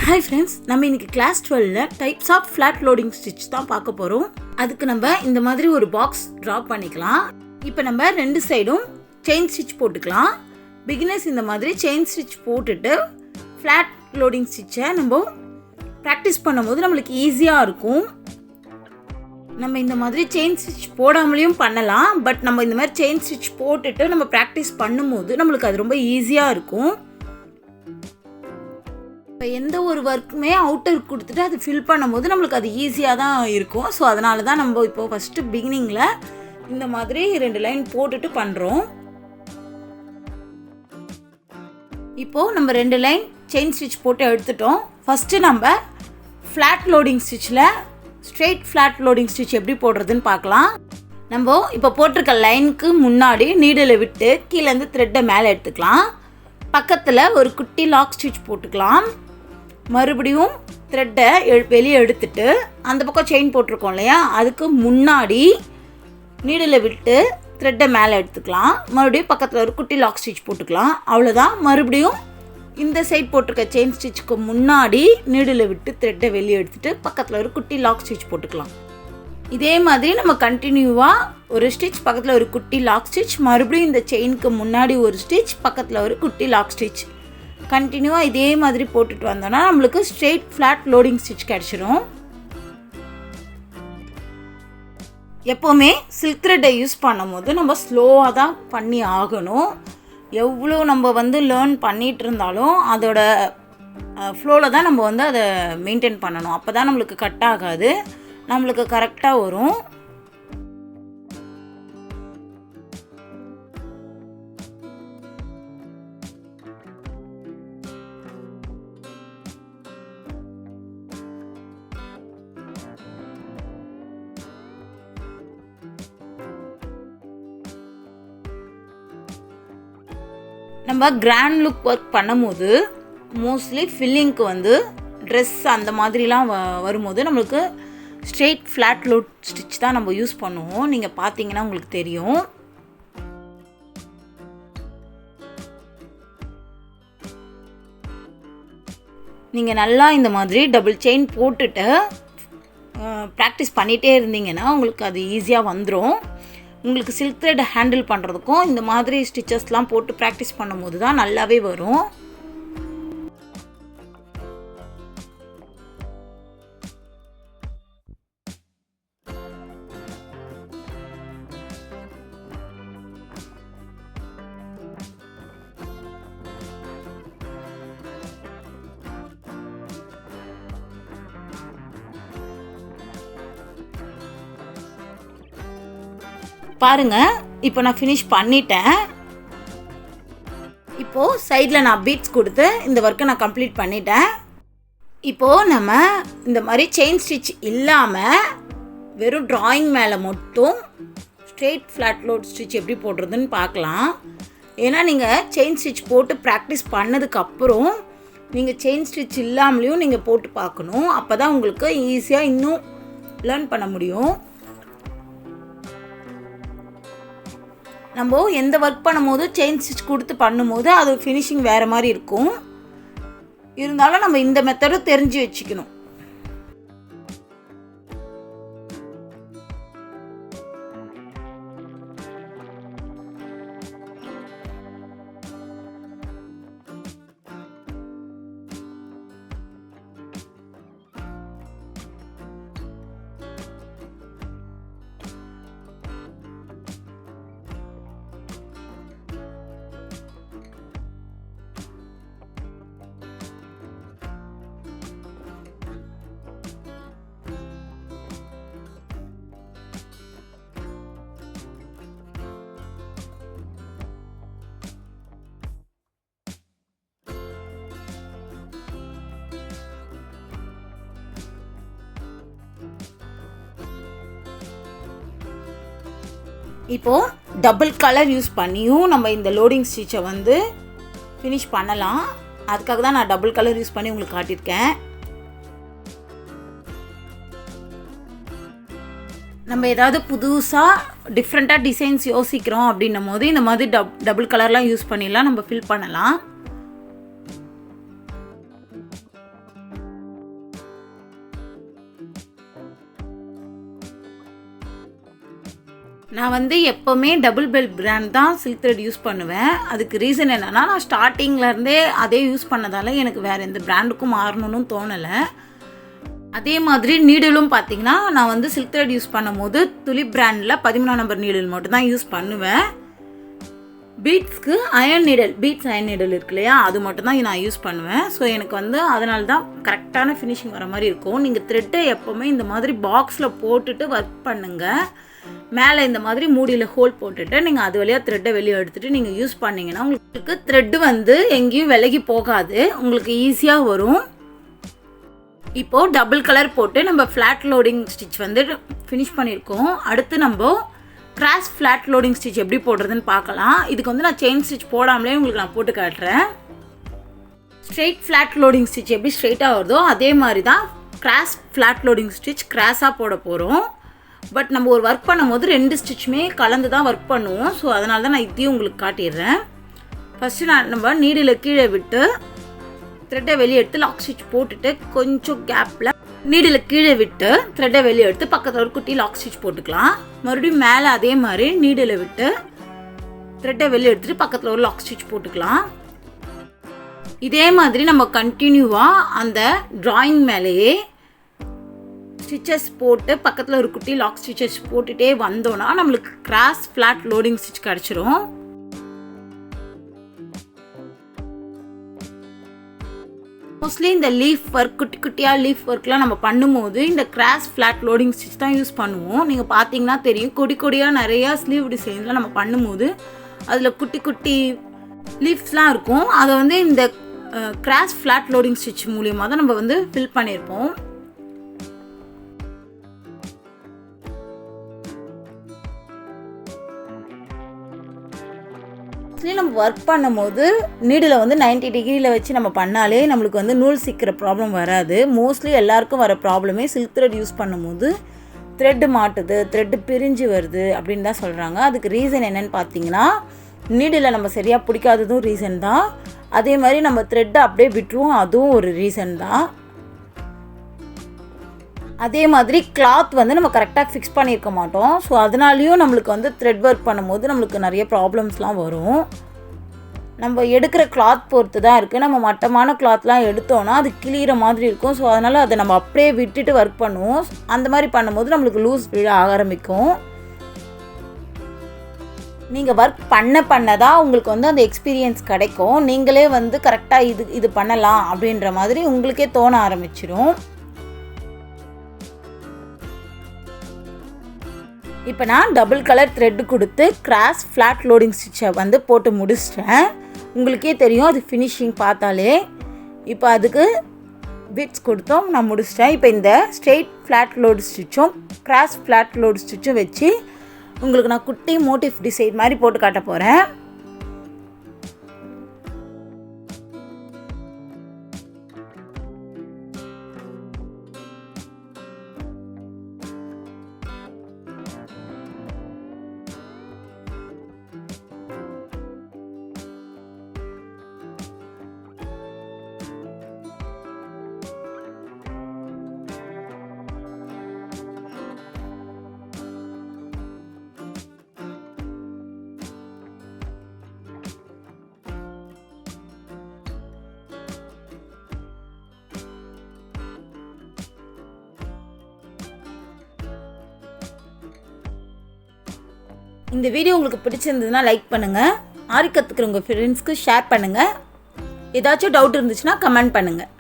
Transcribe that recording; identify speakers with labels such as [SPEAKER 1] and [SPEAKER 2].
[SPEAKER 1] Hi friends, நம்ம இன்னைக்கு class 12ல types of flat loading stitch தான் பார்க்க போறோம். அதுக்கு நம்ம இந்த மாதிரி ஒரு பாக்ஸ் டிரா பண்ணிக்கலாம். இப்போ நம்ம ரெண்டு சைடும் செயின் ஸ்டிச் போட்டுக்கலாம். பிகினர்ஸ் இந்த மாதிரி செயின் ஸ்டிச் போட்டுட்டு ஃபிளாட் லோடிங் ஸ்டிச்சை நம்ம ப்ராக்டிஸ் பண்ணும்போது நம்மளுக்கு ஈஸியாக இருக்கும். நம்ம இந்த மாதிரி செயின் ஸ்டிச் போடாமலேயும் பண்ணலாம். பட் நம்ம இந்த மாதிரி செயின் ஸ்டிச் போட்டுட்டு நம்ம ப்ராக்டிஸ் பண்ணும்போது நம்மளுக்கு அது ரொம்ப ஈஸியாக இருக்கும். இப்போ எந்த ஒரு ஒர்க்குமே அவுட்டர் கொடுத்துட்டு அது ஃபில் பண்ணும்போது நம்மளுக்கு அது ஈஸியாக தான் இருக்கும். ஸோ அதனால தான் நம்ம இப்போ ஃபஸ்ட்டு பிகினிங்கில் இந்த மாதிரி 2 லைன் போட்டுட்டு பண்ணுறோம். இப்போது நம்ம 2 லைன் செயின் ஸ்டிச் போட்டு எடுத்துட்டோம். ஃபஸ்ட்டு நம்ம ஃப்ளாட் லோடிங் ஸ்டிச்சில் ஸ்ட்ரெயிட் ஃப்ளாட் லோடிங் ஸ்டிச் எப்படி போடுறதுன்னு பார்க்கலாம். நம்ம இப்போ போட்டிருக்க லைனுக்கு முன்னாடி நீடில் விட்டு கீழேருந்து த்ரெட்டை மேலே எடுத்துக்கலாம். பக்கத்தில் ஒரு குட்டி லாக் ஸ்டிச் போட்டுக்கலாம். மறுபடியும் த்ரெட்டை வெளியே எடுத்துட்டு அந்த பக்கம் செயின் போட்டிருக்கோம் இல்லையா, அதுக்கு முன்னாடி நீடில் விட்டு த்ரெட்டை மேலே எடுத்துக்கலாம். மறுபடியும் பக்கத்தில் ஒரு குட்டி லாக் ஸ்டிச் போட்டுக்கலாம். அவ்வளோதான். மறுபடியும் இந்த சைட் போட்டிருக்க செயின் ஸ்டிச்சுக்கு முன்னாடி நீடில் விட்டு த்ரெட்டை வெளியே எடுத்துட்டு பக்கத்தில் ஒரு குட்டி லாக் ஸ்டிச் போட்டுக்கலாம். இதே மாதிரி நம்ம கண்டினியூவாக ஒரு ஸ்டிச் பக்கத்தில் ஒரு குட்டி லாக் ஸ்டிச், மறுபடியும் இந்த செயினுக்கு முன்னாடி ஒரு ஸ்டிச் பக்கத்தில் ஒரு குட்டி லாக் ஸ்டிச் கண்டினியூவாக இதே மாதிரி போட்டுட்டு வந்தோன்னா நம்மளுக்கு ஸ்ட்ரெயிட் ஃப்ளாட் லோடிங் ஸ்டிச் கிடச்சிரும். எப்போவுமே சில்க் த்ரெட்டை யூஸ் பண்ணும்போது நம்ம ஸ்லோவாக தான் பண்ணி ஆகணும். எவ்வளோ நம்ம லேர்ன் பண்ணிகிட்டு இருந்தாலும் அதோட ஃப்ளோவில் தான் நம்ம அதை மெயின்டைன் பண்ணணும். அப்போ தான் நம்மளுக்கு கட் ஆகாது, நம்மளுக்கு கரெக்டாக வரும். நம்ம கிராண்ட் லுக் ஒர்க் பண்ணும்போது மோஸ்ட்லி ஃபில்லிங்க்கு ட்ரெஸ் அந்த மாதிரிலாம் வரும்போது நம்மளுக்கு ஸ்ட்ரெயிட் ஃப்ளாட் லோட் ஸ்டிச் தான் நம்ம யூஸ் பண்ணுவோம். நீங்கள் பார்த்தீங்கன்னா உங்களுக்கு தெரியும். நீங்கள் நல்லா இந்த மாதிரி டபுள் செயின் போட்டுட்டு ப்ராக்டிஸ் பண்ணிகிட்டே இருந்தீங்கன்னா உங்களுக்கு அது ஈஸியாக வந்துடும். உங்களுக்கு சில்க் த்ரெட் ஹேண்டில் பண்ணுறதுக்கும் இந்த மாதிரி ஸ்டிச்சஸ்லாம் போட்டு ப்ராக்டிஸ் பண்ணும்போது தான் நல்லாவே வரும். பாருங்க, இப்போ நான் ஃபினிஷ் பண்ணிட்டேன். இப்போது சைடில் நான் பீட்ஸ் கொடுத்து இந்த ஒர்க்கை நான் கம்ப்ளீட் பண்ணிட்டேன். இப்போது நம்ம இந்த மாதிரி செயின் ஸ்டிச் இல்லாமல் வெறும் ட்ராயிங் மேலே மட்டும் ஸ்ட்ரெயிட் ஃப்ளாட் லோட் ஸ்டிச் எப்படி போடுறதுன்னு பார்க்கலாம். ஏன்னா நீங்கள் செயின் ஸ்டிச் போட்டு ப்ராக்டிஸ் பண்ணதுக்கப்புறம் நீங்கள் செயின் ஸ்டிச் இல்லாமலேயும் நீங்கள் போட்டு பார்க்கணும். அப்போ தான் உங்களுக்கு ஈஸியாக இன்னும் லேர்ன் பண்ண முடியும். நம்ம எந்த ஒர்க் பண்ணும்போது செயின் ஸ்டிச் கொடுத்து பண்ணும்போது அது ஃபினிஷிங் வேறு மாதிரி இருக்கும். இருந்தாலும் நம்ம இந்த மெத்தடும் தெரிஞ்சு வச்சுக்கணும். இப்போது டபுள் கலர் யூஸ் பண்ணியும் நம்ம இந்த லோடிங் ஸ்டிச்சை ஃபினிஷ் பண்ணலாம். அதுக்காக தான் நான் டபுள் கலர் யூஸ் பண்ணி உங்களுக்கு காட்டியிருக்கேன். நம்ம ஏதாவது புதுசாக டிஃப்ரெண்ட்டாக டிசைன்ஸ் யோசிக்கிறோம் அப்படின்னும் போது இந்த மாதிரி டபுள் கலர்லாம் யூஸ் பண்ணிடலாம், நம்ம ஃபில் பண்ணலாம். நான் வந்து எப்போவுமே டபுள் பெல் பிராண்ட் தான் சில்க் த்ரெட் யூஸ் பண்ணுவேன். அதுக்கு ரீசன் என்னென்னா, நான் ஸ்டார்டிங்லேருந்தே அதே யூஸ் பண்ணதால் எனக்கு வேறு எந்த பிராண்டுக்கும் மாறணும்னு தோணலை. அதே மாதிரி நீடிலும் பார்த்திங்கன்னா, நான் வந்து சில்க் த்ரெட் யூஸ் பண்ணும்போது துலிப் பிராண்டில் 13 நம்பர் நீடில் மட்டும் தான் யூஸ் பண்ணுவேன். பீட்ஸ்க்கு பீட்ஸ் அயன் நீடல் இருக்கு இல்லையா, அது மட்டும் தான் நான் யூஸ் பண்ணுவேன். ஸோ எனக்கு வந்து அதனால தான் கரெக்டான ஃபினிஷிங் வர மாதிரி இருக்கும். நீங்கள் த்ரெட்டை எப்போவுமே இந்த மாதிரி பாக்ஸில் போட்டுட்டு ஒர்க் பண்ணுங்கள். மேலே இந்த மாதிரி மூடியில் ஹோல் போட்டுட்டு நீங்கள் அது வழியாக த்ரெட்டை வெளியே எடுத்துகிட்டு நீங்கள் யூஸ் பண்ணிங்கன்னா உங்களுக்கு த்ரெட்டு வந்து எங்கேயும் விலகி போகாது, உங்களுக்கு ஈஸியாக வரும். இப்போது டபுள் கலர் போட்டு நம்ம ஃப்ளாட் லோடிங் ஸ்டிச் வந்து ஃபினிஷ் பண்ணியிருக்கோம். அடுத்து நம்ம கிராஸ் ஃப்ளாட் லோடிங் ஸ்டிச் எப்படி போடுறதுன்னு பார்க்கலாம். இதுக்கு வந்து நான் செயின் ஸ்டிச் போடாமலே உங்களுக்கு நான் போட்டு காட்டுறேன். ஸ்ட்ரெயிட் ஃப்ளாட் லோடிங் ஸ்டிச் எப்படி ஸ்ட்ரெயிட்டாக வருதோ அதே மாதிரி தான் கிராஸ் ஃப்ளாட் லோடிங் ஸ்டிச் கிராஸாக போட போகிறோம். பட் நம்ம ஒரு ஒர்க் பண்ணும்போது 2 ஸ்டிச்சுமே கலந்து தான் ஒர்க் பண்ணுவோம். ஸோ அதனால தான் நான் இதையும் உங்களுக்கு காட்டிடுறேன். ஃபஸ்ட்டு நம்ம நீடில் கீழே விட்டு த்ரெட்டை வெளியே எடுத்து லாக் ஸ்டிச் போட்டுட்டு கொஞ்சம் கேப்பில் நீடில் கீழே விட்டு த்ரெட்டை வெளியே எடுத்து பக்கத்தில் ஒரு குட்டி லாக் ஸ்டிச் போட்டுக்கலாம். மறுபடியும் மேலே அதே மாதிரி நீடில் விட்டு த்ரெட்டை வெளியே எடுத்துகிட்டு பக்கத்தில் ஒரு லாக் ஸ்டிச் போட்டுக்கலாம். இதே மாதிரி நம்ம கண்டினியூவாக அந்த ட்ராயிங் மேலேயே ஸ்டிச்சஸ் போட்டு பக்கத்தில் ஒரு குட்டி லாக் ஸ்டிச்சஸ் போட்டுகிட்டே வந்தோன்னா நம்மளுக்கு கிராஸ் ஃப்ளாட் லோடிங் ஸ்டிச் கிடச்சிரும். மோஸ்ட்லி இந்த லீஃப் ஒர்க் குட்டி குட்டியாக லீஃப் ஒர்க்லாம் நம்ம பண்ணும்போது இந்த கிராஸ் ஃப்ளாட் லோடிங் ஸ்டிச் தான் யூஸ் பண்ணுவோம். நீங்கள் பார்த்தீங்கன்னா தெரியும், கொடி கொடியாக நிறையா ஸ்லீவ் டிசைன்லாம் நம்ம பண்ணும்போது அதில் குட்டி குட்டி லீஃப்ஸ்லாம் இருக்கும். அதை வந்து இந்த கிராஸ் ஃப்ளாட் லோடிங் ஸ்டிச் மூலியமாக தான் நம்ம வந்து ஃபில் பண்ணியிருப்போம். நம்ம ஒர்க் பண்ணும்போது நீடில் வந்து 90 டிகிரியில் வச்சு நம்ம பண்ணாலே நம்மளுக்கு வந்து நூல் சிக்கிற ப்ராப்ளம் வராது. மோஸ்ட்லி எல்லாருக்கும் வர ப்ராப்ளமே சில்க் த்ரெட் யூஸ் பண்ணும்போது த்ரெட்டு மாட்டுது, த்ரெட்டு பிரிஞ்சு வருது அப்படின்னு தான் சொல்கிறாங்க. அதுக்கு ரீசன் என்னென்னு பார்த்தீங்கன்னா, நீடில் நம்ம சரியாக பிடிக்காததும் ரீசன் தான். அதே மாதிரி நம்ம த்ரெட்டை அப்படியே விட்டுருவோம், அதுவும் ஒரு ரீசன் தான். அதே மாதிரி கிளாத் வந்து நம்ம கரெக்டாக ஃபிக்ஸ் பண்ணியிருக்க மாட்டோம். ஸோ அதனாலேயும் நம்மளுக்கு வந்து த்ரெட் ஒர்க் பண்ணும்போது நம்மளுக்கு நிறைய ப்ராப்ளம்ஸ்லாம் வரும். நம்ம எடுக்கிற கிளாத் பொறுத்து தான் இருக்குது. நம்ம மட்டமான கிளாத்லாம் எடுத்தோன்னா அது கிளியிற மாதிரி இருக்கும். ஸோ அதனால் அதை நம்ம அப்படியே விட்டுட்டு ஒர்க் பண்ணுவோம். அந்த மாதிரி பண்ணும்போது நம்மளுக்கு லூஸ் விழ ஆரம்பிக்கும். நீங்கள் ஒர்க் பண்ண தான் உங்களுக்கு வந்து அந்த எக்ஸ்பீரியன்ஸ் கிடைக்கும். நீங்களே வந்து கரெக்டாக இது பண்ணலாம் அப்படின்ற மாதிரி உங்களுக்கே தோண ஆரம்பிச்சிடும். இப்போ நான் டபுள் கலர் த்ரெட்டு கொடுத்து கிராஸ் ஃப்ளாட் லோடிங் ஸ்டிச்சை வந்து போட்டு முடிச்சிட்டேன். உங்களுக்கே தெரியும் அது ஃபினிஷிங் பார்த்தாலே. இப்போ அதுக்கு பிட்ஸ் கொடுத்தோம், நான் முடிச்சிட்டேன். இப்போ இந்த ஸ்ட்ரெயிட் ஃப்ளாட் லோடு ஸ்டிச்சும் கிராஸ் ஃப்ளாட் லோடு ஸ்டிச்சும் வச்சு உங்களுக்கு நான் குட்டி மோட்டிவ் டிசைன் மாதிரி போட்டு காட்ட போகிறேன். இந்த வீடியோ உங்களுக்கு பிடிச்சிருந்ததுன்னா லைக் பண்ணுங்கள். ஆரி கற்றுக்கிறவங்க ஃப்ரெண்ட்ஸ்க்கு ஷேர் பண்ணுங்கள். ஏதாச்சும் டவுட் இருந்துச்சுன்னா கமெண்ட் பண்ணுங்கள்.